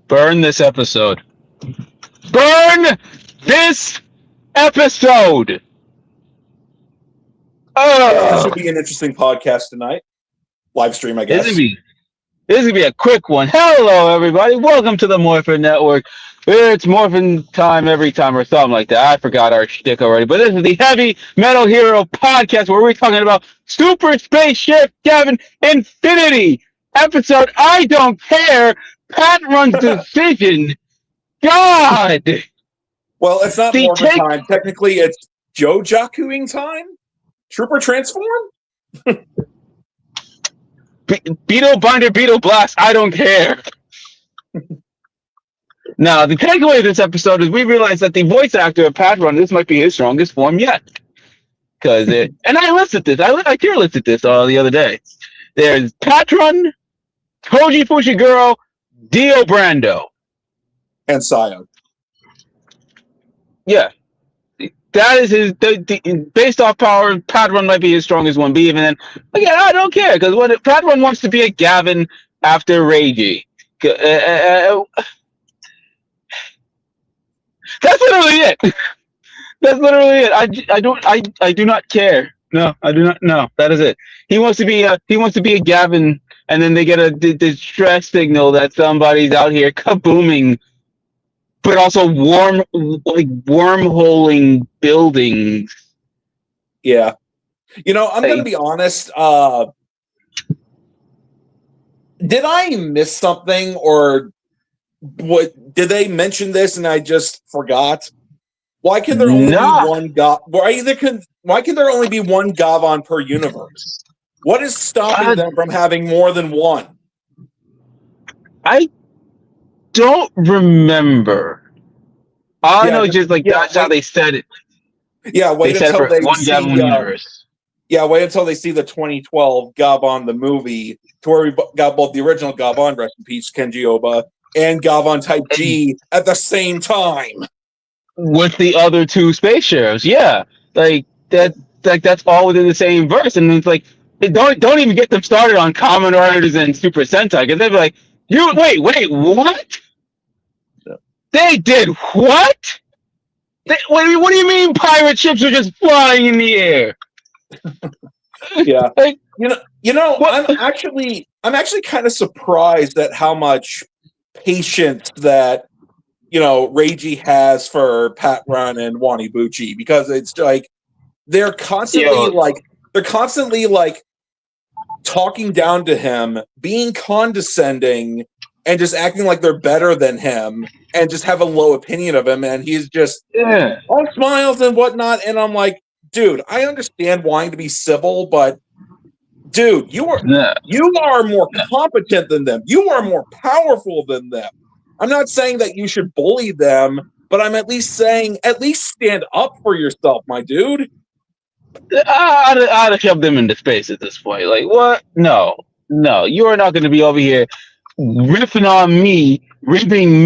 Burn this episode. Burn this episode. This should be an interesting podcast tonight. Live stream, I guess. This is gonna be a quick one. Hello, everybody. Welcome to the Morphin Network. It's Morphin time every time or something like that. I forgot our shtick already. But this is the Heavy Metal Hero podcast where we're talking about Super Spaceship Gavan Infinity. Episode I Don't Care. Patran's Decision. God. Well, it's not Morphin time. Technically, it's Jojakuing time? Trooper Transform? Beetle Binder, Beetle Blast, I don't care. Now, the takeaway of this episode is we realized that the voice actor of Patran, this might be his strongest form yet. And I listed this, I tier listed this the other day. There's Patran, Koji Fushiguro, Dio Brando. And Sayo. Yeah. That is his, based off power, Patran might be his strongest one. But even then, again, I don't care, because when Patran wants to be a Gavan after R.E.D. That's literally it. That's literally it. I do not care. No, I do not. No, that is it. He wants to be a Gavan, and then they get a distress signal that somebody's out here kabooming. But also wormholing buildings. Yeah. You know, I'm going to be honest. Did I miss something, or did they mention this and I just forgot? Why can there only be one Why can there only be one Gavan per universe? What is stopping them from having more than one? I don't remember. I know just that's how they said it. Yeah, wait until they see universe. Yeah, wait until they see the 2012 Gavan the movie, to where we got both the original Gavan, rest in peace, Kenji Oba, and Gavan Type G at the same time with the other two space sheriffs. Yeah, that's all within the same verse, and it's like don't even get them started on Kamen Riders and Super Sentai, because they'd be like, wait, what? They did what? What do you mean pirate ships are just flying in the air? Yeah, you know, I'm actually kind of surprised at how much patience that R.E.D has for Patran and Wanibuchi, because it's like they're constantly talking down to him, being condescending, and just acting like they're better than him, and just have a low opinion of him, and he's just all smiles and whatnot. And I'm like, dude, I understand wanting to be civil, but dude, you are more competent than them. You are more powerful than them. I'm not saying that you should bully them, but I'm at least saying, at least stand up for yourself, my dude. I'd have shoved them into space at this point. Like, what? No, you are not going to be over here ripping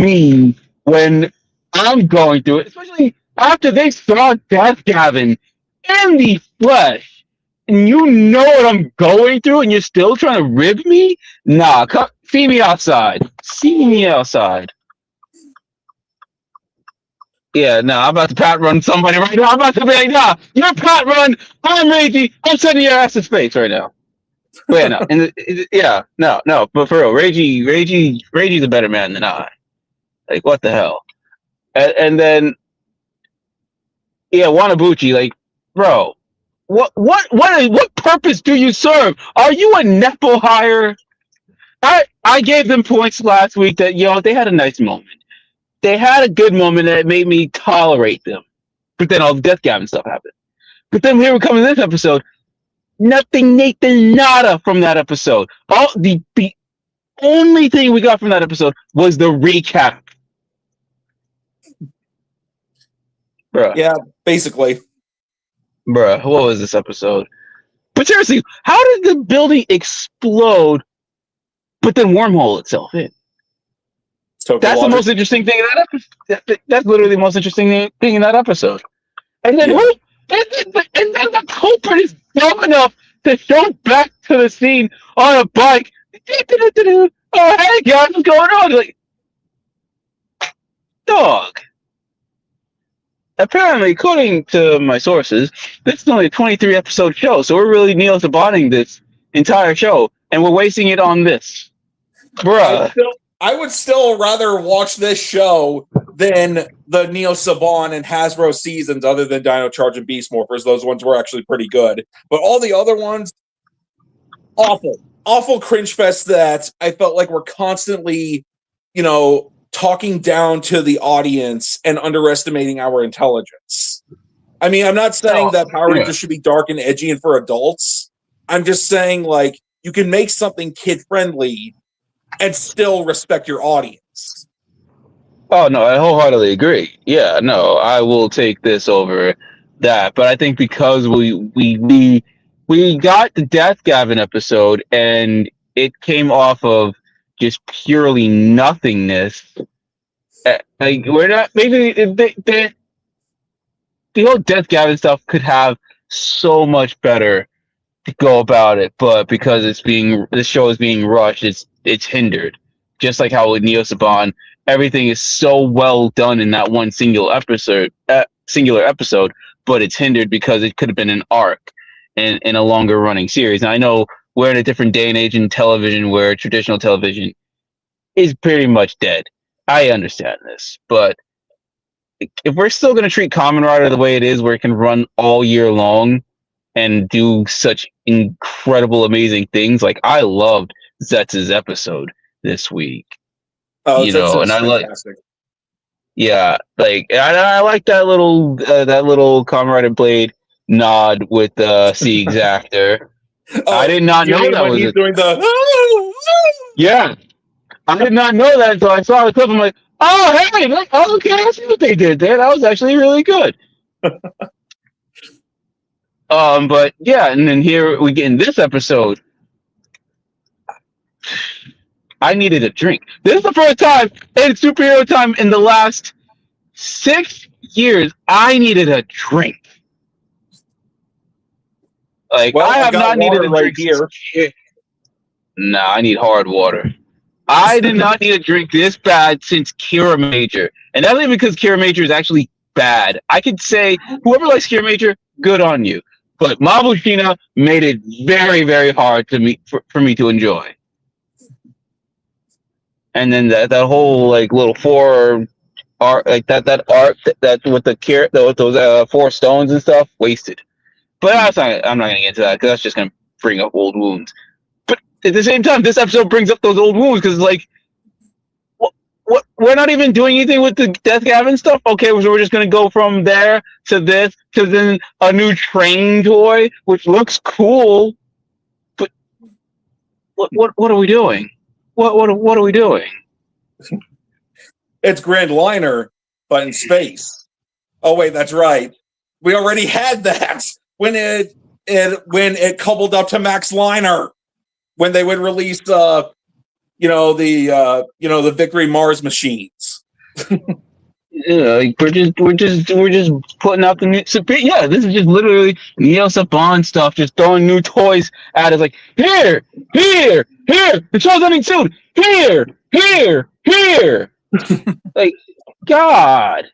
me when I'm going through it, especially after they saw Death Gavan in the flesh, and you know what I'm going through, and you're still trying to rib me? Nah, see me outside. See me outside. Yeah, no, I'm about to Patran somebody right now. I'm about to be like, nah, you're Patran, I'm R.E.D, I'm sending your ass to space right now. But yeah, no, but for real, R.E.D's a better man than I. Like, what the hell? And then, yeah, Wanibuchi, like, bro, what purpose do you serve? Are you a Nepo hire? I gave them points last week that they had a nice moment. They had a good moment that made me tolerate them. But then all the Death Gavan stuff happened. But then here we come in this episode. Nothing, Nathan, nada from that episode. The only thing we got from that episode was the recap. Bruh. Yeah, basically. Bruh, what was this episode? But seriously, how did the building explode, but then wormhole itself in? That's the most interesting thing in that episode. That's literally the most interesting thing in that episode. And then and then the culprit is dumb enough to show back to the scene on a bike. Oh, hey guys, what's going on? Like, Dog. Apparently, according to my sources, this is only a 23 episode show, so we're really Neo Sabaning this entire show, and we're wasting it on this. Bruh. I would still rather watch this show than the Neo Saban and Hasbro seasons, other than Dino Charge and Beast Morphers. Those ones were actually pretty good. But all the other ones, awful. Awful cringe fest that I felt like were constantly, talking down to the audience and underestimating our intelligence. I mean, I'm not saying that Power Rangers should be dark and edgy and for adults. I'm just saying, like, you can make something kid-friendly and still respect your audience. Oh, no, I wholeheartedly agree. Yeah, no, I will take this over that. But I think because we got the Death Gavin episode and it came off of just purely nothingness. Like, we're not, maybe the whole Death Gavin stuff could have so much better to go about it, but because this show is being rushed, it's hindered. Just like how with Neo Saban, everything is so well done in that one singular episode, but it's hindered because it could have been an arc in a longer running series. Now I know we're in a different day and age in television where traditional television is pretty much dead. I understand this, but if we're still going to treat Kamen Rider the way it is, where it can run all year long and do such incredible, amazing things, like I loved Zetz's episode this week. Oh, and I like, yeah, like I like that little Kamen Rider Blade nod with the C Exactor. I did not know that was doing the. Yeah, I did not know that until I saw the clip. I'm like, oh hey, okay, I see what they did there. That was actually really good. But yeah, and then here we get in this episode. I needed a drink. This is the first time in superhero time in the last 6 years I needed a drink. Like, well, I have not needed a drink here. Nah, I need hard water. I did not need a drink this bad since Kira Major. And that's only because Kira Major is actually bad. I could say, whoever likes Kira Major, good on you. But Mabushina made it very, very hard for me to enjoy. And then that whole like little four art, like that art that with those 4 stones and stuff, wasted. But I'm not gonna get into that because that's just gonna bring up old wounds. But at the same time, this episode brings up those old wounds because like, what we're not even doing anything with the Death Gavin stuff. Okay, so we're just gonna go from there to this to then a new train toy, which looks cool. But what are we doing? What are we doing? It's Grand Liner, but in space. Oh wait, that's right. We already had that when it coupled up to Max Liner when they would release the Victory Mars machines. Yeah, like we're just putting out the new. Yeah, this is just literally Neo Saban stuff, just throwing new toys at us. Like here, the show's ending soon. Here. Like, God.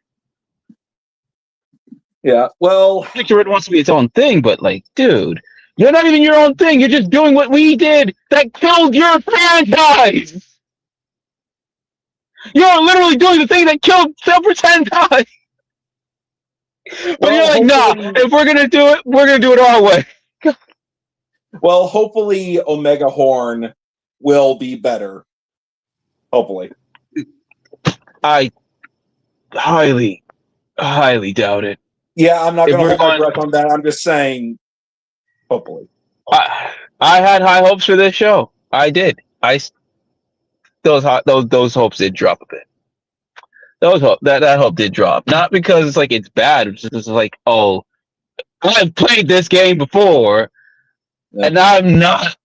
Yeah, well, Victor wants to be its own thing, but like, dude, you're not even your own thing. You're just doing what we did that killed your franchise. You're literally doing the thing that killed Super Sentai. But you're like, nah, if we're going to do it, we're going to do it our way. Well, hopefully Omega Horn will be better. Hopefully. I highly doubt it. Yeah, I'm not going to hold my breath on that. I'm just saying, hopefully. I had high hopes for this show. I did. Those hopes did drop a bit. That hope did drop. Not because it's like it's bad. It's just like, oh, I've played this game before, and I'm not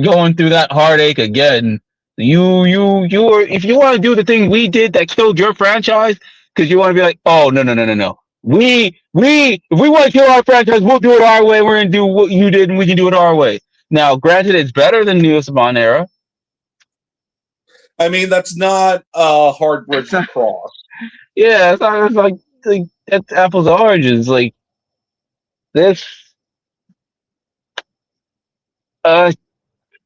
going through that heartache again. You are, if you want to do the thing we did that killed your franchise, because you want to be like, oh no. If we want to kill our franchise, we'll do it our way. We're gonna do what you did, and we can do it our way. Now, granted, it's better than Neo Saban era. I mean, that's not a hard bridge to cross. Yeah, it's like that's apples to oranges. Like this, uh,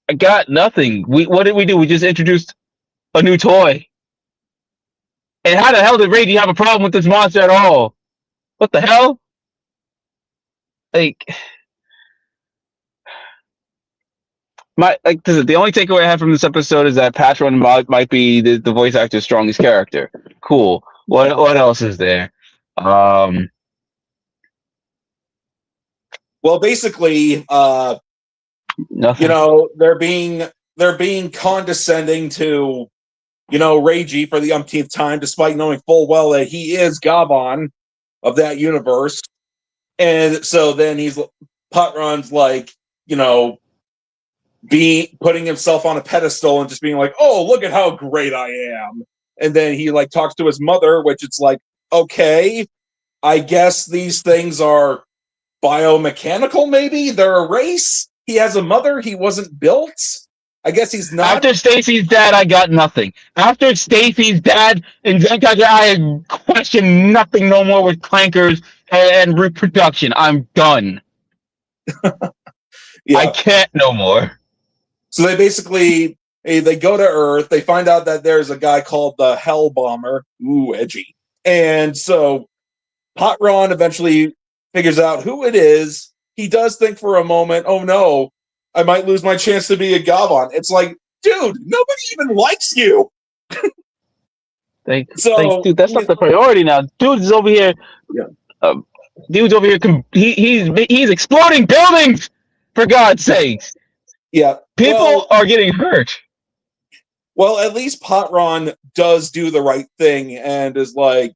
I got nothing. What did we do? We just introduced a new toy. And how the hell did Reggie have a problem with this monster at all? What the hell? Like the only takeaway I have from this episode is that Patron might be the voice actor's strongest character. Cool. What else is there? Um, Well, basically, Nothing. they're being condescending to Reiji for the umpteenth time, despite knowing full well that he is Gavan of that universe. And so then Patron's like, putting himself on a pedestal and just being like, "Oh, look at how great I am." And then he like talks to his mother, which it's like, okay, I guess these things are biomechanical. Maybe they're a race. He has a mother. He wasn't built. I guess he's not. After Stacy's dad, I got nothing. After Stacy's dad and Zenkai, I question nothing no more with clankers and reproduction. I'm done. Yeah. I can't no more. So they go to Earth. They find out that there's a guy called the Hell Bomber. Ooh, edgy. And so Patron eventually figures out who it is. He does think for a moment, oh no, I might lose my chance to be a Gavan. It's like, dude, nobody even likes you. Dude, that's not the priority now. Dude's over here. Yeah. Dude's over here. He's exploding buildings. For God's sakes. Yeah. People are getting hurt. Well, at least Patron does do the right thing and is like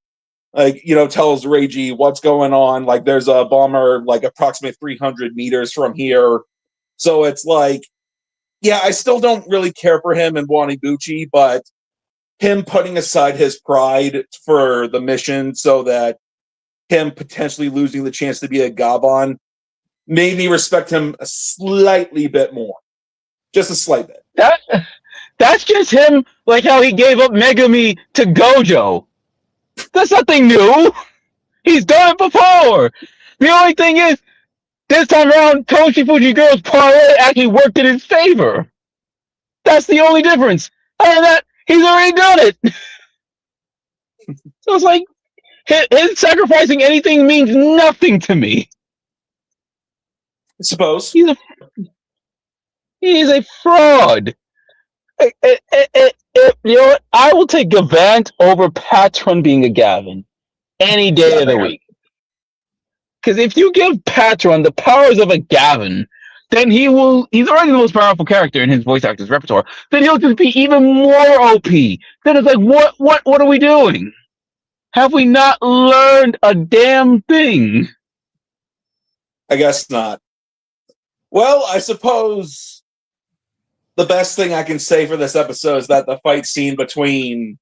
tells Reiji what's going on. Like, there's a bomber like approximately 300 meters from here. So it's like, yeah, I still don't really care for him and Wanibuchi, but him putting aside his pride for the mission so that him potentially losing the chance to be a Gavan made me respect him a slightly bit more. Just a slight bit. That's just him, like how he gave up Megami to Gojo. That's nothing new. He's done it before. The only thing is, this time around, Toshi Fujigura's parlay actually worked in his favor. That's the only difference. Other than that, he's already done it. So it's like, his sacrificing anything means nothing to me. I suppose. He's a fraud. You know what? I will take Gavant over Patron being a Gavin any day of the week. Because if you give Patron the powers of a Gavin, then he's already the most powerful character in his voice actor's repertoire. Then he'll just be even more OP. Then it's like, what are we doing? Have we not learned a damn thing? I guess not. Well, I suppose the best thing I can say for this episode is that the fight scene between,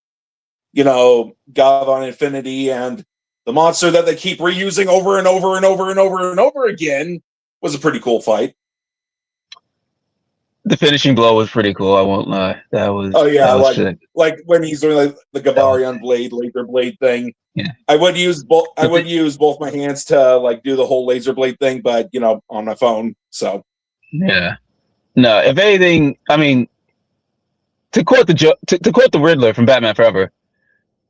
Gavan Infinity and the monster that they keep reusing over and over and over and over and over again was a pretty cool fight. The finishing blow was pretty cool, I won't lie. That was sick. Like when he's doing the Gavarion laser blade thing. Yeah. I would use both my hands to do the whole laser blade thing, but on my phone. So yeah. No, if anything, I mean, to quote the Riddler from Batman Forever,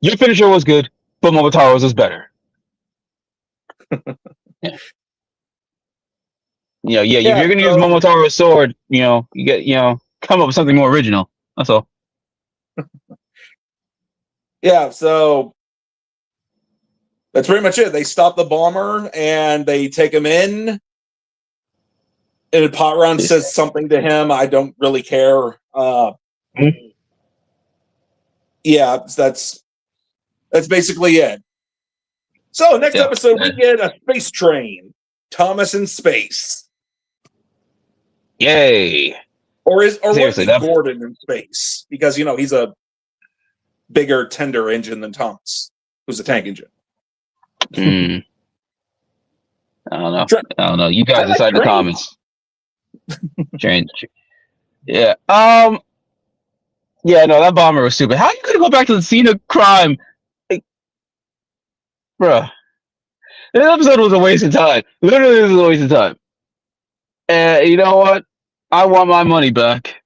your finisher was good, but Momotaro's was better. Yeah. If you're gonna use Momotaro's sword, you get come up with something more original. That's all. Yeah, so that's pretty much it. They stop the bomber and they take him in. And Patron says something to him. I don't really care. Yeah, that's basically it. So next episode we get a space train. Thomas in space. Yay! Or was Gordon in space? Because he's a bigger, tender engine than Thomas, who's a tank engine. I don't know. You guys decide in the comments. Train. Yeah. Yeah. No, that bomber was stupid. How you gonna go back to the scene of crime? bruh. This episode was a waste of time. Literally, it was a waste of time. And you know what? I want my money back.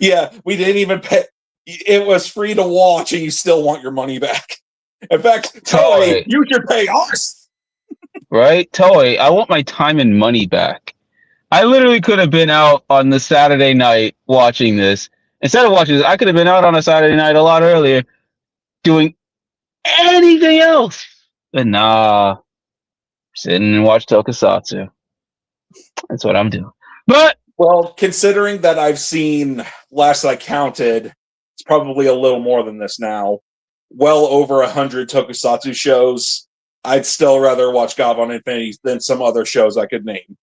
Yeah, we didn't even pay. It was free to watch, and you still want your money back. In fact, Toei, Toei, you should pay us. right? Toei, I want my time and money back. I literally could have been out on the Saturday night watching this. Instead of watching this, I could have been out on a Saturday night a lot earlier doing anything else. But nah, sitting and watch tokusatsu. That's what I'm doing. But Well, considering that I've seen, last I counted, it's probably a little more than this now, well over 100 tokusatsu shows, I'd still rather watch Gavan Infinity than some other shows I could name.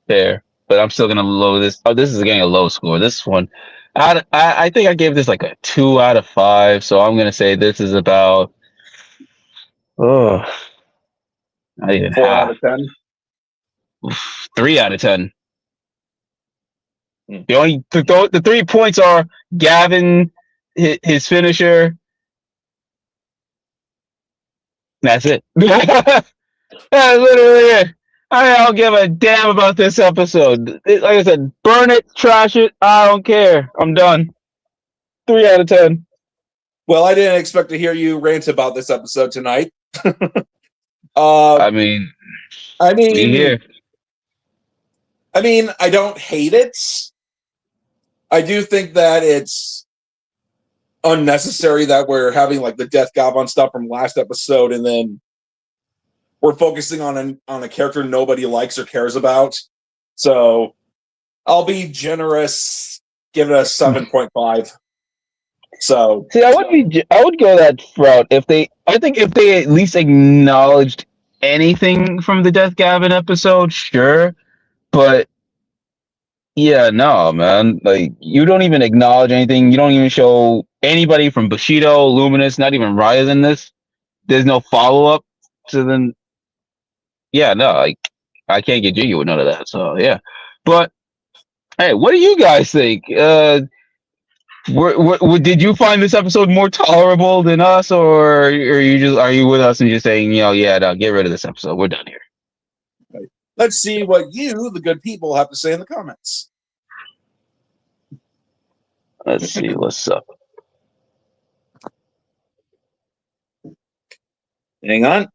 fair. But I'm still gonna low this. Oh, this is getting a low score. This one, I think I gave this like a 2 out of 5. So I'm gonna say this is about oh, not even 4 out half. of 10? 3 out of 10. Hmm. The only the 3 points are Gavin, his finisher. That's it. That's literally it. I don't give a damn about this episode. Like I said, burn it, trash it. I don't care. I'm done. 3 out of 10. Well, I didn't expect to hear you rant about this episode tonight. I mean, I we mean, here. I don't hate it. I do think that it's unnecessary that we're having like the Death Gavan stuff from last episode, and then we're focusing on a character nobody likes or cares about. So I'll be generous, give it a 7.5. So See, I would go that route if they. I think if they at least acknowledged anything from the Death Gavin episode, sure. But yeah, no, man. Like you don't even acknowledge anything. You don't even show anybody from Bushido, Luminous, not even Raya in this. There's no follow up. So then, yeah, no, like I can't get jiggy with none of that. So yeah, but hey, what do you guys think? Did you find this episode more tolerable than us, or are you with us and just saying, yeah, no, get rid of this episode. We're done here. let's see what you, the good people, have to say in the comments. Let's see what's up. Hang on.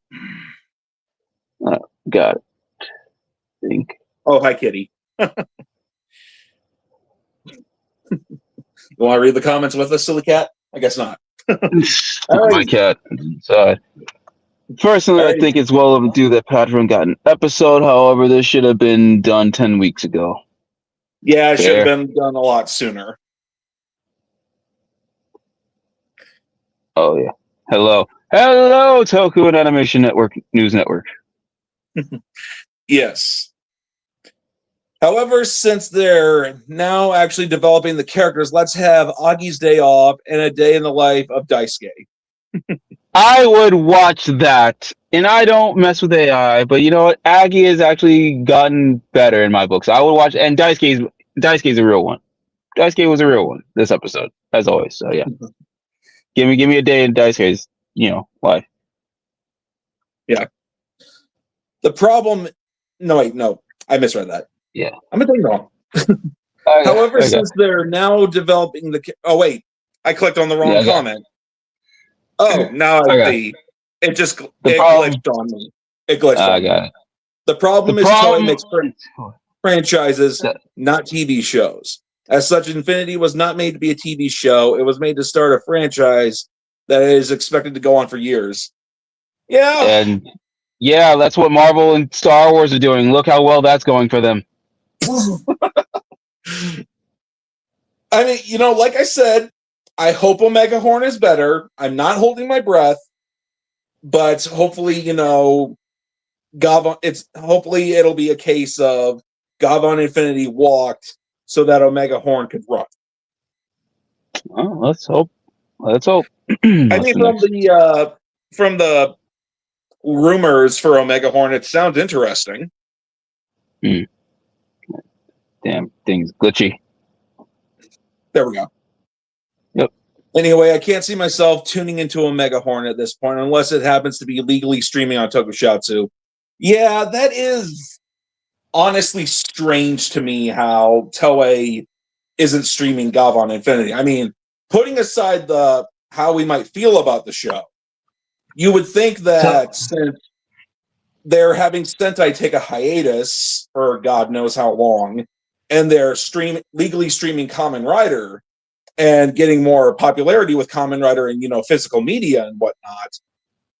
Got it. Think. Oh, hi, Kitty. You want to read the comments with us, silly cat? I guess not. My cat inside. Personally, I think it's well overdue that Patran got an episode. However, this should have been done 10 weeks ago. Yeah, it should have been done a lot sooner. Oh, yeah. Hello, Toku and Animation Network News Network. Yes. However, since they're now actually developing the characters, let's have Agi's day off and a day in the life of Daisuke. I would watch that, and I don't mess with AI, but you know what? Aggie has actually gotten better in my books. I would watch, and Daisuke's a real one. Daisuke was a real one this episode, as always. So yeah, give me a day in Daisuke's, life. Yeah. The problem. No, wait, no, I misread that. Yeah, I'm a thing wrong. However, since they're now developing the. Oh wait, I clicked on the wrong comment. Oh, now I see. It just glitched on me. It glitched on me. Got it. The problem is Toei makes franchises, not TV shows. As such, Infinity was not made to be a TV show. It was made to start a franchise that is expected to go on for years. Yeah. And yeah, that's what Marvel and Star Wars are doing. Look how well that's going for them. I mean, like I said, I hope Omega Horn is better. I'm not holding my breath, but hopefully, Gavan. Hopefully it'll be a case of Gavan Infinity walked so that Omega Horn could run. Oh, let's hope. Let's hope. I think from the rumors for Omega Horn, it sounds interesting. Damn, thing's glitchy. There we go. Yep. Anyway, I can't see myself tuning into a Mega Horn at this point unless it happens to be legally streaming on tokusatsu. Yeah, that is honestly strange to me how Toei isn't streaming Gavan Infinity. I mean, putting aside the how we might feel about the show, you would think that since they're having Sentai take a hiatus for God knows how long, and they're legally streaming Kamen Rider and getting more popularity with Kamen Rider and physical media and whatnot,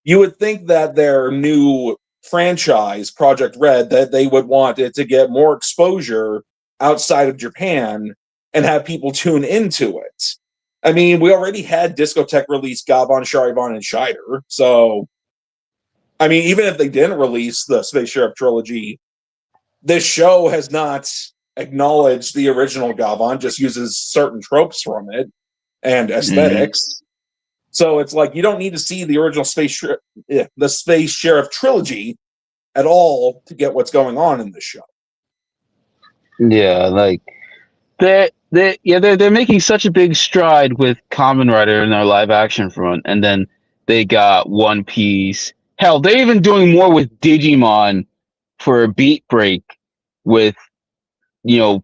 you would think that their new franchise, Project R.E.D, that they would want it to get more exposure outside of Japan and have people tune into it. I mean, we already had Discotek release Gavan, Charivan, and Shider, so I mean, even if they didn't release the Space Sheriff trilogy, this show has not acknowledged the original Gavan, just uses certain tropes from it and aesthetics. So it's like you don't need to see the original the Space Sheriff trilogy at all to get what's going on in this show. Yeah, like they're making such a big stride with Kamen Rider in their live action front, and then they got One Piece. Hell, they're even doing more with Digimon for a beat break, with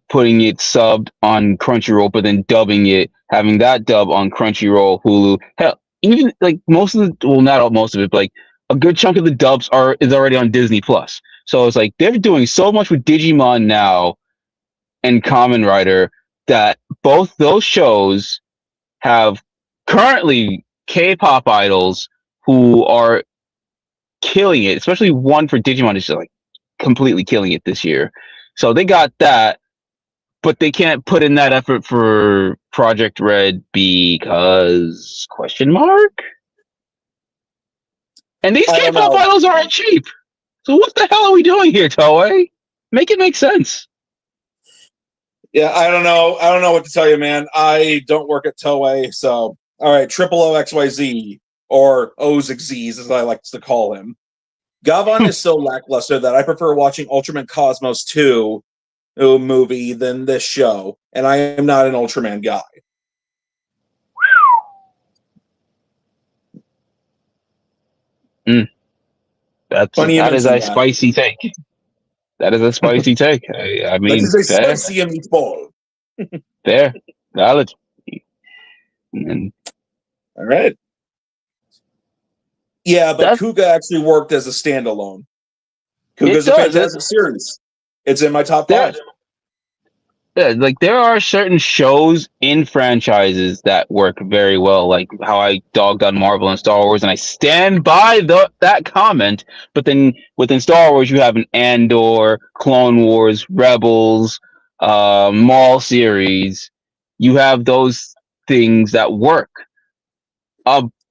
putting it subbed on Crunchyroll, but then dubbing it, having that dub on Crunchyroll, Hulu. Hell, even like most of the, well, not all, most of it, but like a good chunk of the dubs is already on Disney Plus. So it's like they're doing so much with Digimon now and Kamen Rider that both those shows have currently K-pop idols who are killing it. Especially one for Digimon is just like completely killing it this year. So they got that, but they can't put in that effort for Project R.E.D because question mark. And these K-pop idols aren't cheap. So what the hell are we doing here, Toei? Make it make sense. Yeah, I don't know. I don't know what to tell you, man. I don't work at Toei, so all right, Triple OXYZ or Ozxz, as I like to call him. Gavan is so lackluster that I prefer watching Ultraman Cosmos 2 movie than this show, and I am not an Ultraman guy. That is a spicy take. That is a spicy take. I mean, that is a spicy meatball. Fair, valid. And, all right. Yeah, but Kuga actually worked as a standalone. Kuga's a fantastic series. It's in my top 5. Yeah, like there are certain shows in franchises that work very well, like how I dogged on Marvel and Star Wars, and I stand by that comment. But then within Star Wars, you have an Andor, Clone Wars, Rebels, Maul series. You have those things that work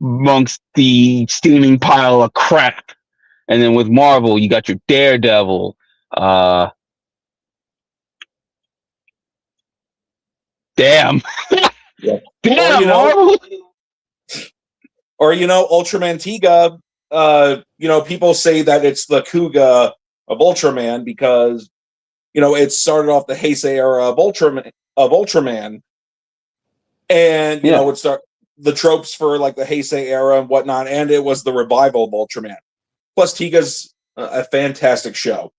amongst the steaming pile of crap. And then with Marvel, you got your Daredevil. Damn. Yeah. Damn, or Ultraman Tiga. People say that it's the Kuga of Ultraman because it started off the Heisei era of Ultraman, and it start the tropes for like the Heisei era and whatnot, and it was the revival of Ultraman. Plus, Tiga's a fantastic show.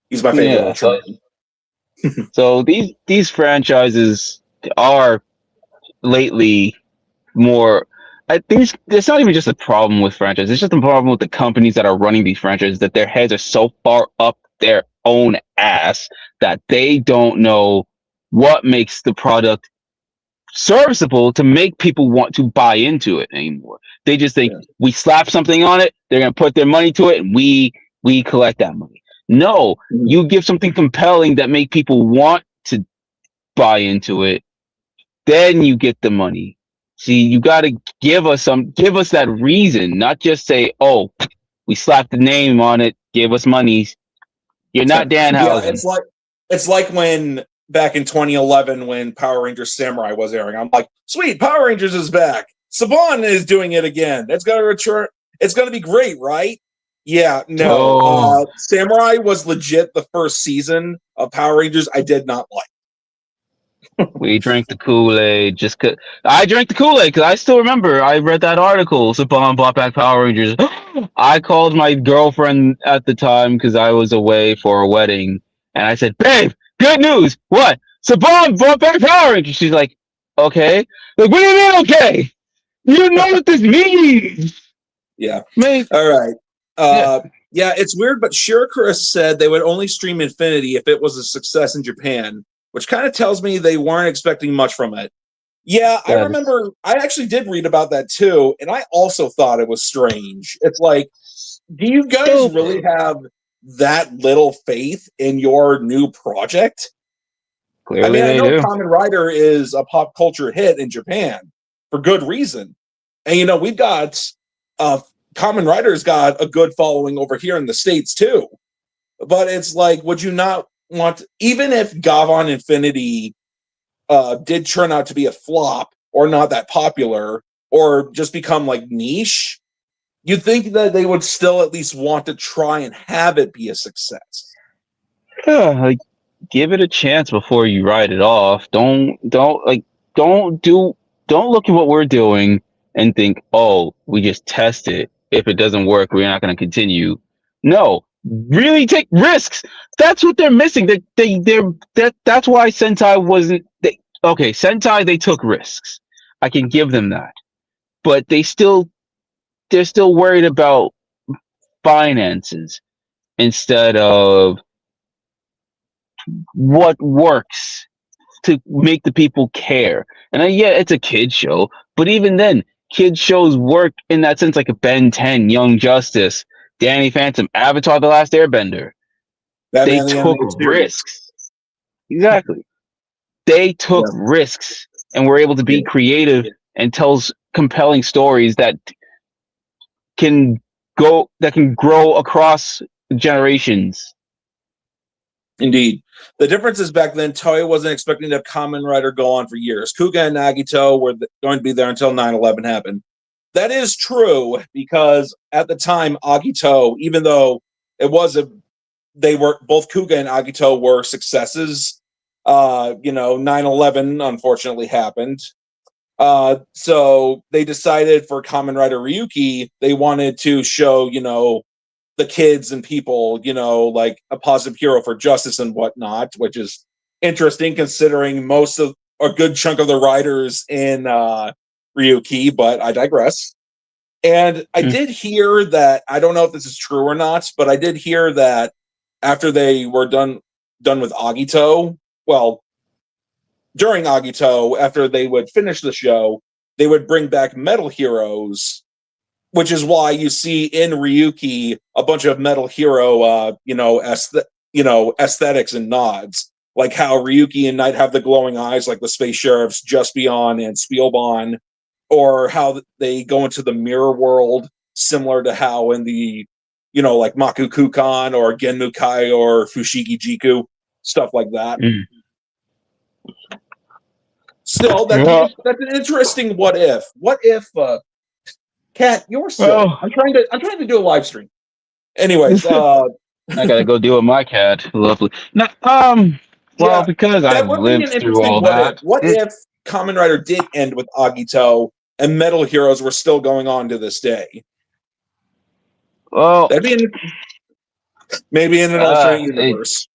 He's my favorite Ultraman. So these franchises are lately more. I think it's not even just a problem with franchises. It's just a problem with the companies that are running these franchises, that their heads are so far up their own ass that they don't know what makes the product serviceable to make people want to buy into it anymore. They just think we slap something on it, they're going to put their money to it, and we collect that money. No, you give something compelling that make people want to buy into it, then you get the money. See, you got to give us that reason, not just say, "Oh, we slapped the name on it, give us money." You're not Danhausen. Yeah, it's like when back in 2011 when Power Rangers Samurai was airing. I'm like, sweet, Power Rangers is back. Saban is doing it again. It's gonna return. It's gonna be great, right? Yeah, no. Samurai was legit the first season of Power Rangers I did not like. We drank the Kool-Aid just cause I drank the Kool-Aid because I still remember I read that article. Saban brought back Power Rangers. I called my girlfriend at the time because I was away for a wedding, and I said, "Babe, good news! What? Saban brought back Power Rangers." She's like, "Okay." Like, what do you mean, okay? You know what this means, Yeah. mate? All right. Yeah. Yeah, it's weird, but Shirokura said they would only stream Infinity if it was a success in Japan, which kind of tells me they weren't expecting much from it. Yeah, I remember. I actually did read about that too, and I also thought it was strange. It's like, do you guys really have that little faith in your new project? Clearly, I mean, I they know do. Kamen Rider is a pop culture hit in Japan for good reason, and we've got Kamen Rider's got a good following over here in the States too. But it's like, would you not want, even if Gavan Infinity did turn out to be a flop or not that popular or just become like niche, you'd think that they would still at least want to try and have it be a success. Yeah, like, give it a chance before you write it off. Don't look at what we're doing and think, oh, we just test it. If it doesn't work, we're not going to continue. No, really take risks. That's what they're missing. That's why Sentai wasn't. Okay, Sentai, they took risks. I can give them that, but they're still worried about finances instead of what works to make the people care. And yeah, it's a kid show, but even then, kid shows work in that sense, like a Ben 10, Young Justice, Danny Phantom, Avatar: The Last Airbender. They Batman the took Animated Series. risks. Exactly. They took Yeah. risks and were able to be creative and tell compelling stories that can grow across generations. Indeed. The difference is back then, Toei wasn't expecting to have Kamen Rider go on for years. Kuga and Nagito were going to be there until 9/11 happened. That is true because at the time, Agito, even though they were both Kuga and Agito were successes. 9/11 unfortunately happened. So they decided for Kamen Rider Ryuki, they wanted to show, the kids and people, like a positive hero for justice and whatnot, which is interesting considering most of a good chunk of the writers in Ryuki, but I digress. And I did hear that, I don't know if this is true or not, but I did hear that after they were done with Agito, well, during Agito, after they would finish the show, they would bring back Metal Heroes, which is why you see in Ryuki a bunch of Metal Hero, aesthetics and nods, like how Ryuki and Knight have the glowing eyes, like the Space Sheriffs, Just Beyond and Spielbahn, or how they go into the mirror world, similar to how in the, like Maku Kukan or Genmukai or Fushigi Jiku, stuff like that. Still, that's an interesting what if. What if, Kat, you're silly. I'm trying to do a live stream. Anyways, I gotta go deal with my cat. Lovely. No, because I've lived through all that. What if Kamen Rider did end with Agito and Metal Heroes were still going on to this day? Well, that'd be maybe in an alternate universe.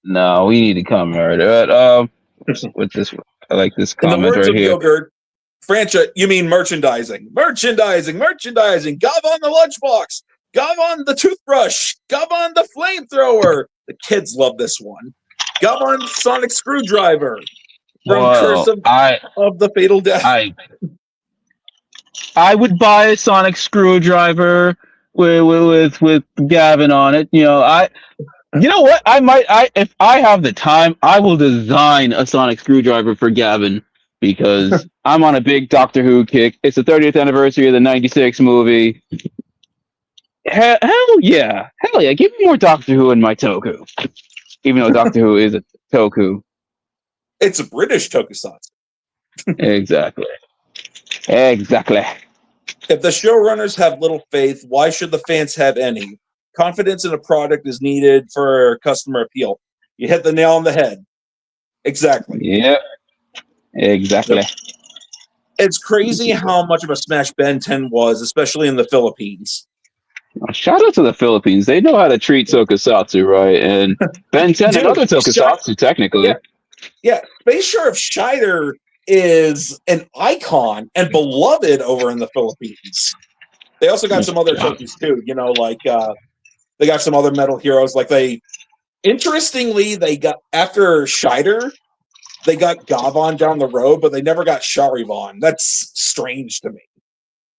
No, we need to Kamen Rider. What's this? I like this comment in the words right of here. Yogurt, franchise, you mean merchandising. Merchandising. Gavan the lunchbox. Gavan the toothbrush. Gavan the flamethrower. The kids love this one. Gavan sonic screwdriver. From Curse of the Fatal Death. I would buy a sonic screwdriver with Gavin on it. You know what? If I have the time, I will design a sonic screwdriver for Gavin because I'm on a big Doctor Who kick. It's the 30th anniversary of the '96 movie. Hell yeah! Give me more Doctor Who in my toku. Even though Doctor Who is a toku. It's a British tokusatsu. Exactly. If the showrunners have little faith, why should the fans have any? Confidence in a product is needed for customer appeal. You hit the nail on the head. Exactly. Yeah, exactly. Yep. It's crazy how much of a smash Ben 10 was, especially in the Philippines. Shout out to the Philippines. They know how to treat tokusatsu, right? And Ben 10, Dude, another tokusatsu, technically. yeah. Space Sheriff Scheider is an icon and beloved over in the Philippines. They also got some other tokus too, like they got some other metal heroes. Like interestingly, they got after Scheider, they got Gavan down the road, but they never got Charivan. That's strange to me.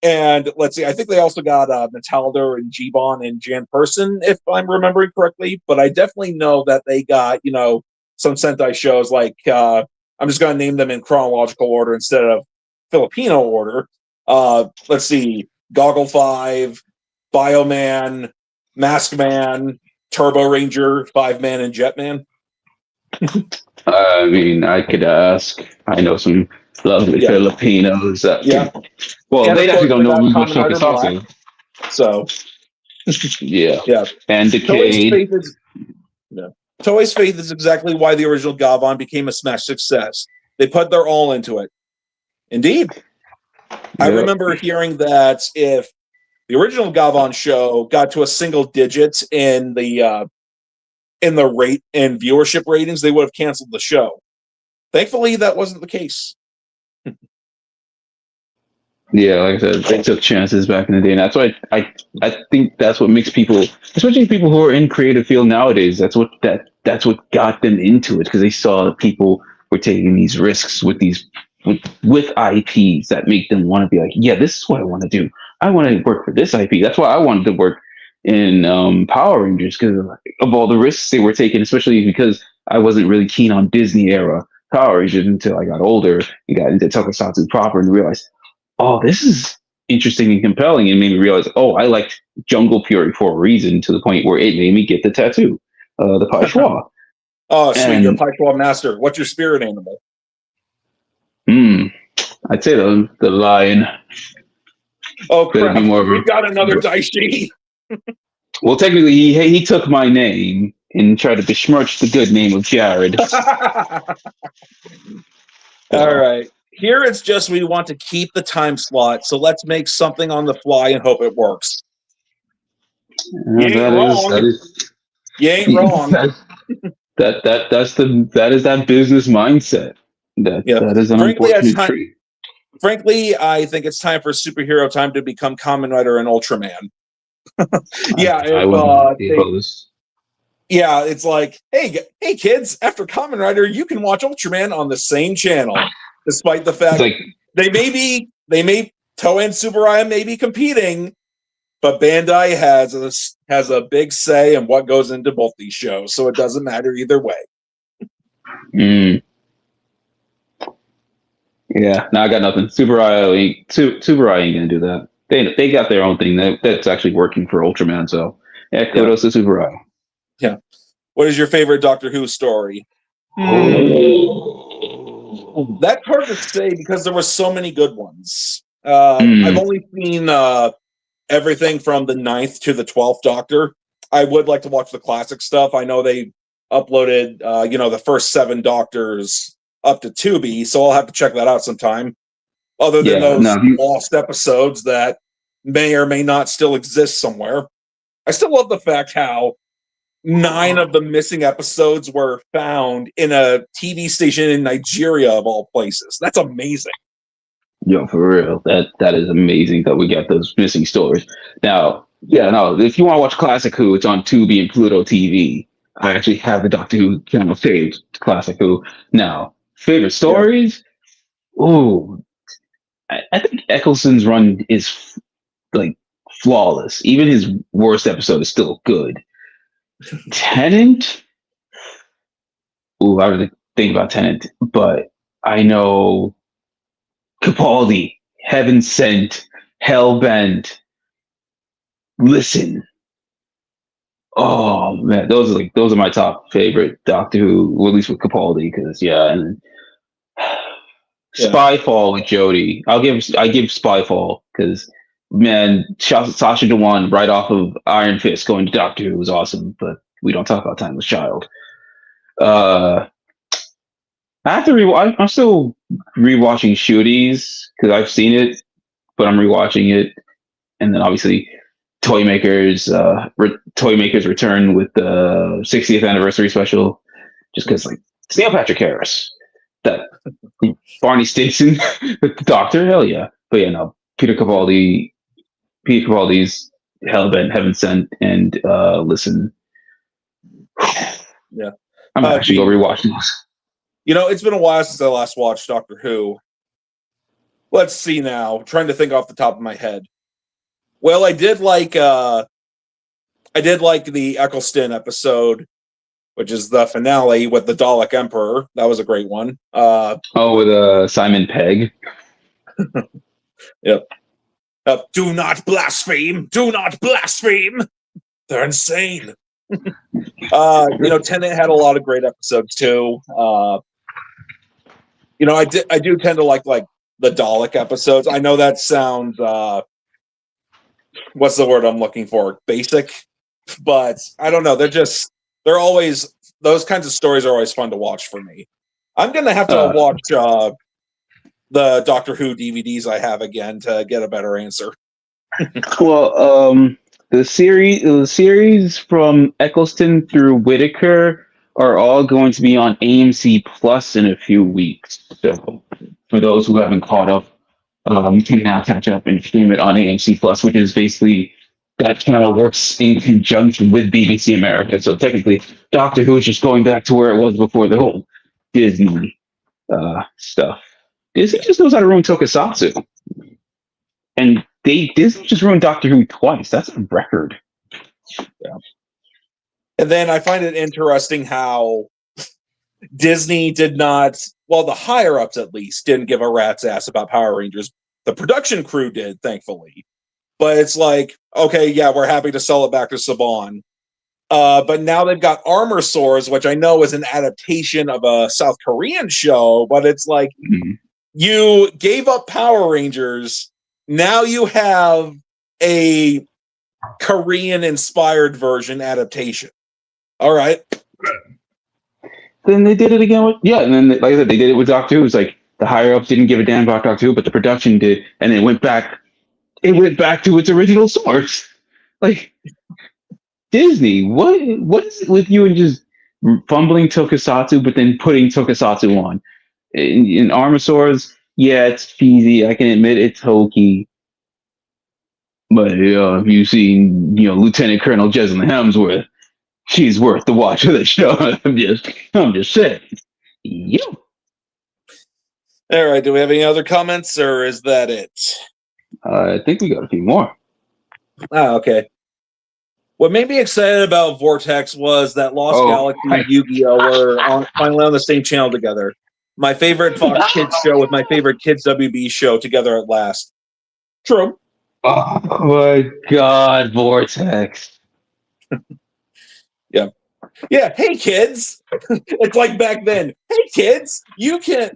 And let's see, I think they also got Metalder and Gibbon and Jan Person, if I'm remembering correctly. But I definitely know that they got, some Sentai shows like, I'm just going to name them in chronological order instead of Filipino order. Let's see, Goggle 5, Bioman, Mask Man, Turbo Ranger, 5-Man, and Jetman. I mean, I could ask. I know some lovely Filipinos. Well, and they actually don't know who's Kamen Rider tokusatsu. So, yeah. And Decade. Toei's faith is exactly why the original Gavan became a smash success. They put their all into it. Indeed. I remember hearing that if the original Gavan show got to a single digit in the rate and viewership ratings, they would have canceled the show. Thankfully, that wasn't the case. Yeah, like I said, they took chances back in the day, and that's why I think that's what makes people, especially people who are in creative field nowadays, that's what got them into it, because they saw that people were taking these risks with IPs that make them want to be like, yeah, this is what I want to do. I want to work for this IP. That's why I wanted to work in Power Rangers, because of all the risks they were taking, especially because I wasn't really keen on Disney era Power Rangers until I got older and got into Tokusatsu proper and realized, oh, this is interesting and compelling, and made me realize, oh, I liked Jungle Fury for a reason, to the point where it made me get the tattoo, the Pai Schwa. Oh, sweet, you're Pai Schwa master. What's your spirit animal? I'd say the lion. Oh, crap. We've got another Daishi. Well, technically, he took my name and tried to besmirch the good name of Jared. All right. Here it's just we want to keep the time slot, so let's make something on the fly and hope it works. You ain't wrong. You ain't wrong. That is that business mindset. That is an unfortunate trait. Frankly, I think it's time for superhero time to become Kamen Rider and Ultraman. It's like, hey kids, after Kamen Rider, you can watch Ultraman on the same channel, despite the fact Toei and Tsuburaya may be competing, but Bandai has a big say in what goes into both these shows, so it doesn't matter either way. Yeah, no, I got nothing. Tsuburaya ain't gonna do that. They got their own thing that's actually working for Ultraman. So, kudos to Tsuburaya. Yeah. What is your favorite Doctor Who story? That's hard to say because there were so many good ones. I've only seen everything from the 9th to the 12th Doctor. I would like to watch the classic stuff. I know they uploaded, the first 7 Doctors up to Tubi, so I'll have to check that out sometime. Other than those lost episodes that may or may not still exist somewhere. I still love the fact how 9 of the missing episodes were found in a TV station in Nigeria, of all places. That's amazing. Yo, for real. That is amazing that we got those missing stories. Now, if you want to watch Classic Who, it's on Tubi and Pluto TV. I actually have the Doctor Who channel saved, Classic Who. Now, favorite stories? Ooh, I think Eccleston's run is like flawless. Even his worst episode is still good. Tennant? Ooh, I would think about Tennant, but I know Capaldi, Heaven Sent, Hellbent. Listen. Oh man, those are my top favorite Doctor Who, or at least with Capaldi, because and Spyfall with Jodie. I give Spyfall because man, Sasha Dewan right off of Iron Fist going to Doctor Who was awesome, but we don't talk about Timeless Child. I have to I'm still rewatching Shooties because I've seen it, but I'm rewatching it, and then obviously Toy Makers return with the 60th anniversary special, just because like it's Neil Patrick Harris, that Barney Stinson, the Doctor, hell yeah. But yeah, no, Peter Capaldi's Hellbent, Heaven Sent, and listen, Yeah, I'm actually going to rewatch those. It's been a while since I last watched Doctor Who. Let's see now. I'm trying to think off the top of my head. Well, I did like the Eccleston episode, which is the finale with the Dalek Emperor. That was a great one. With Simon Pegg. Yep. Do not blaspheme! Do not blaspheme! They're insane. Tenet had a lot of great episodes too. I do tend to like the Dalek episodes. I know that sounds what's the word I'm looking for? Basic, but I don't know. They're always, those kinds of stories are always fun to watch for me. I'm gonna have to watch the Doctor Who DVDs I have again to get a better answer. Well, the series from Eccleston through Whitaker are all going to be on AMC Plus in a few weeks. So for those who haven't caught up, you can now catch up and stream it on AMC Plus, which is basically that channel works in conjunction with BBC America. So technically, Doctor Who is just going back to where it was before the whole Disney stuff. Disney just knows how to ruin tokusatsu, and Disney just ruined Doctor Who twice. That's a record. Yeah. And then I find it interesting how Disney did not, well, the higher ups at least didn't give a rat's ass about Power Rangers. The production crew did, thankfully. But it's like, okay, yeah, we're happy to sell it back to Saban. But now they've got Armor Swords, which I know is an adaptation of a South Korean show, but it's like, you gave up Power Rangers. Now you have a Korean-inspired version adaptation. All right. Then they did it again with, and then like I said, they did it with Doctor Who. It's like the higher ups didn't give a damn about Doctor Who, but the production did, and it went back to its original source. Like, Disney, what is it with you and just fumbling tokusatsu, but then putting tokusatsu on? In Armor Swords, yeah, it's cheesy. I can admit it's hokey. But if you've seen, Lieutenant Colonel Jessamine Hemsworth, she's worth the watch of the show. I'm just saying. Yep. All right. Do we have any other comments, or is that it? I think we got a few more. Okay. What made me excited about Vortex was that Lost Galaxy and Yu-Gi-Oh! Were finally on the same channel together. My favorite Fox Kids show with my favorite Kids WB show together at last. True. Oh my God, Vortex. Yeah. Yeah. Hey, kids. It's like back then. Hey, kids, you can,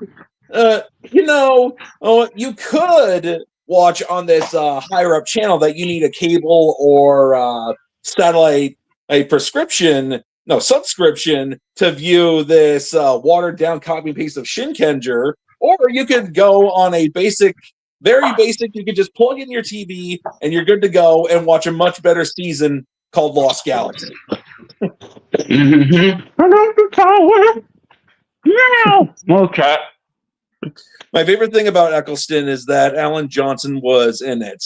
you could watch on this higher up channel that you need a cable or satellite, subscription to view this watered down copy and paste of Shinkenger, or you could go on a very basic, you could just plug in your TV and you're good to go and watch a much better season called Lost Galaxy. Okay. My favorite thing about Eccleston is that Alan Johnson was in it.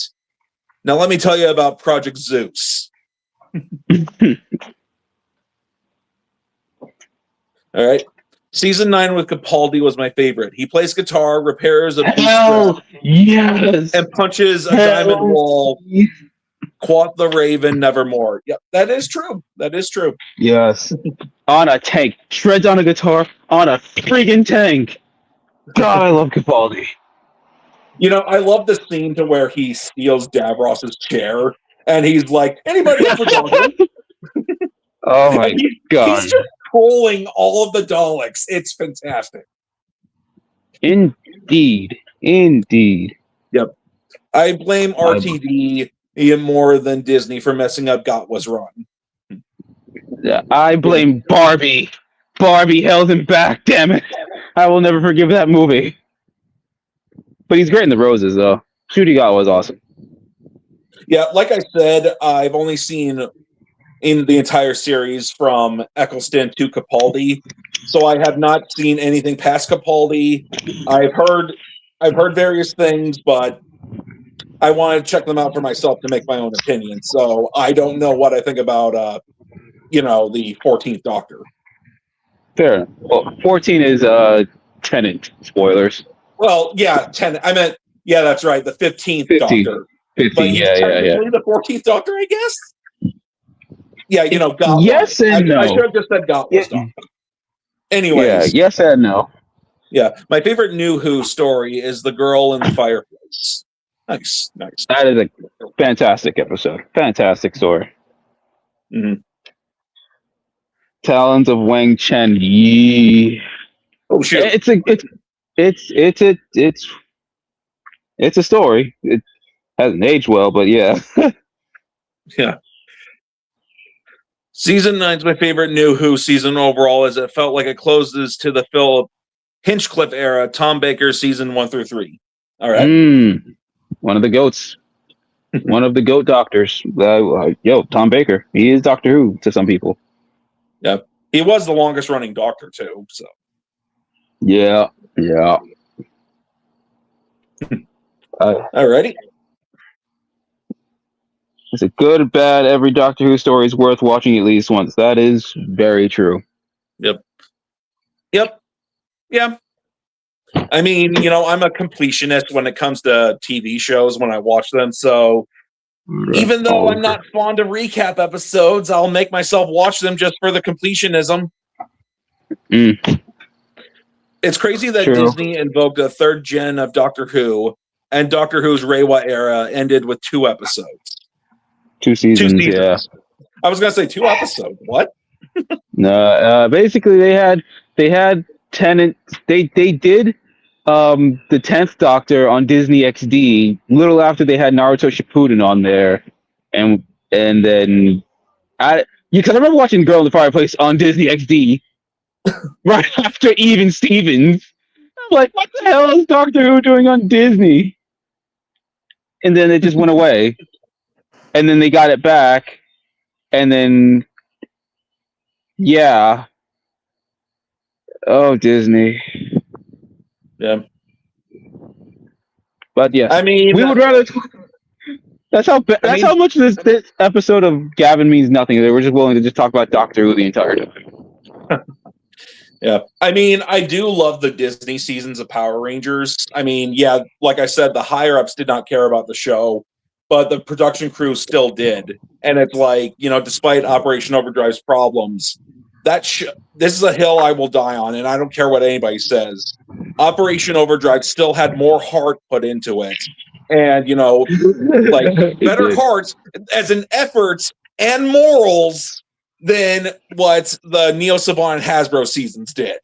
Now let me tell you about Project Zeus. All right. Season 9 with Capaldi was my favorite. He plays guitar, repairs a yes, and punches a diamond wall. Quoth the Raven, nevermore. Yep, that is true. That is true. Yes. On a tank. Shreds on a guitar on a friggin' tank. God, I love Capaldi. I love the scene to where he steals Davros's chair and he's like, anybody else with Daleks? Oh my God. He's just trolling all of the Daleks. It's fantastic. Indeed. Yep. I blame RTD even more than Disney for messing up Got Was Run. I blame Barbie. Barbie held him back, damn it. I will never forgive that movie. But he's great in The Roses, though. Shudigawa was awesome. Yeah, like I said, I've only seen in the entire series from Eccleston to Capaldi, so I have not seen anything past Capaldi. I've heard various things, but I want to check them out for myself to make my own opinion. So I don't know what I think about, the 14th Doctor. Fair. Well, 14 is Tenant. Spoilers. Well, yeah, 10. I meant, yeah, that's right, the 15th 15. Doctor. 15, But he's technically the 14th Doctor, I guess? Yeah, Gatwa. Yes and no. I should have just said Gatwa's Doctor. Anyways. Yeah, yes and no. Yeah, my favorite New Who story is The Girl in the Fireplace. Nice. That is a fantastic episode. Fantastic story. Mm-hmm. Talons of Wang Chen. Yee. Oh shit! It's a story. It hasn't aged well, but yeah. Yeah. Season 9's my favorite New Who season overall, as it felt like it closes to the Philip Hinchcliffe era, Tom Baker season 1 through 3. All right. One of the goats. One of the goat doctors. Tom Baker. He is Doctor Who to some people. Yeah. He was the longest running Doctor too. So. Yeah. Alrighty. It's a good or bad. Every Doctor Who story is worth watching at least once. That is very true. Yep. Yeah. I mean, I'm a completionist when it comes to TV shows when I watch them. So even though I'm not fond of recap episodes, I'll make myself watch them just for the completionism. It's crazy that Disney invoked a third gen of Doctor Who, and Doctor Who's Reiwa era ended with 2 episodes. 2 seasons, yeah. I was gonna say 2 episodes. What? No, basically they had Tennant. They did the 10th Doctor on Disney XD little after they had Naruto Shippuden on there, and then because I remember watching Girl in the Fireplace on Disney XD right after Even Stevens. I'm like, what the hell is Doctor Who doing on Disney? And then it just went away. And then they got it back, and then yeah. Oh, Disney. Yeah. But yeah, I mean, we would rather. That's how much this episode of Gavin means nothing. They were just willing to just talk about Doctor Who the entire time. Yeah. I mean, I do love the Disney seasons of Power Rangers. I mean, yeah, like I said, the higher-ups did not care about the show, but the production crew still did. And it's like, despite Operation Overdrive's problems, this is a hill I will die on, and I don't care what anybody says. Operation Overdrive still had more heart put into it. And, better heart as an effort and morals than what the Neo Saban and Hasbro seasons did.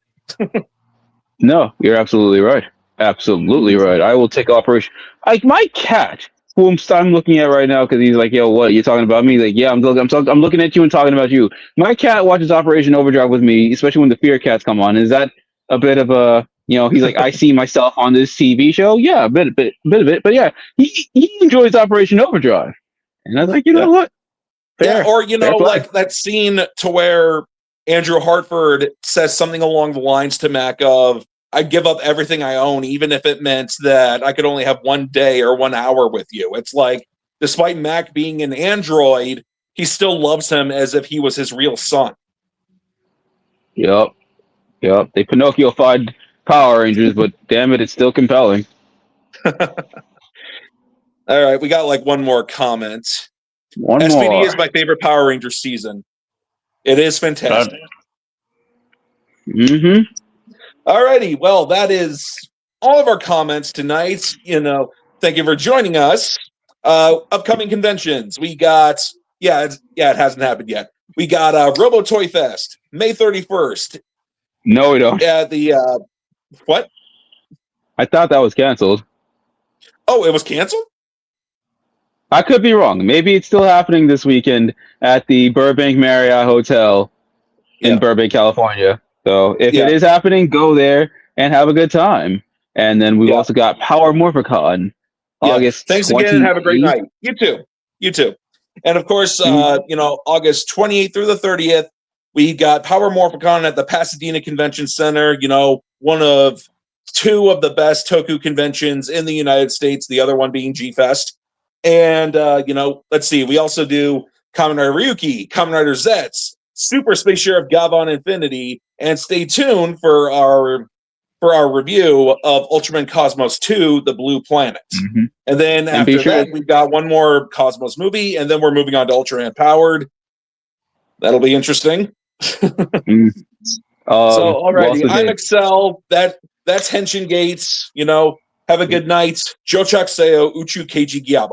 No, you're absolutely right. Absolutely right. I will take Operation. Like my cat, who I'm looking at right now, because he's like, "Yo, what? You talking about me?" Like, yeah, I'm looking at you and talking about you. My cat watches Operation Overdrive with me, especially when the Fear Cats come on. Is that a bit of a, he's like, I see myself on this TV show. Yeah, a bit of it. But yeah, he enjoys Operation Overdrive, and I was like, you know what? Fair, yeah, or like that scene to where Andrew Hartford says something along the lines to Mac of, "I'd give up everything I own, even if it meant that I could only have 1 day or 1 hour with you." It's like, despite Mac being an android, he still loves him as if he was his real son. Yep. They Pinocchio-fied Power Rangers, but damn it, it's still compelling. All right, we got like one more comment. One SPD more. is my favorite Power Ranger season. It is fantastic. Mm-hmm. Alrighty, well, that is all of our comments tonight. Thank you for joining us. Upcoming conventions. We got, it hasn't happened yet. We got Robo Toy Fest, May 31st. No, we don't. Yeah, what? I thought that was canceled. Oh, it was canceled? I could be wrong. Maybe it's still happening this weekend at the Burbank Marriott Hotel in Burbank, California. So if it is happening, go there. and have a good time. And then we've Yeah. also got Power Morphicon, Yeah. August Thanks again, and have a great 28th. night. You too. You too. And of course, Mhm. August 28th through the 30th, we got Power Morphicon at the Pasadena Convention Center. One of two of the best toku conventions in the United States, the other one being G-Fest. And, let's see, we also do Kamen Rider Ryuki, Kamen Rider Zets, Super Space Sheriff Gavan Infinity, and stay tuned for our review of Ultraman Cosmos 2, The Blue Planet. Mhm. And then And be after sure that, we've got one more Cosmos movie, and then we're moving on to Ultraman Powered. That'll be interesting. Mm. So, We alrighty, also I'm did. Excel. That's Henshin Gates. Have a good night. Jochak Seo, Uchu Keiji Gyabon.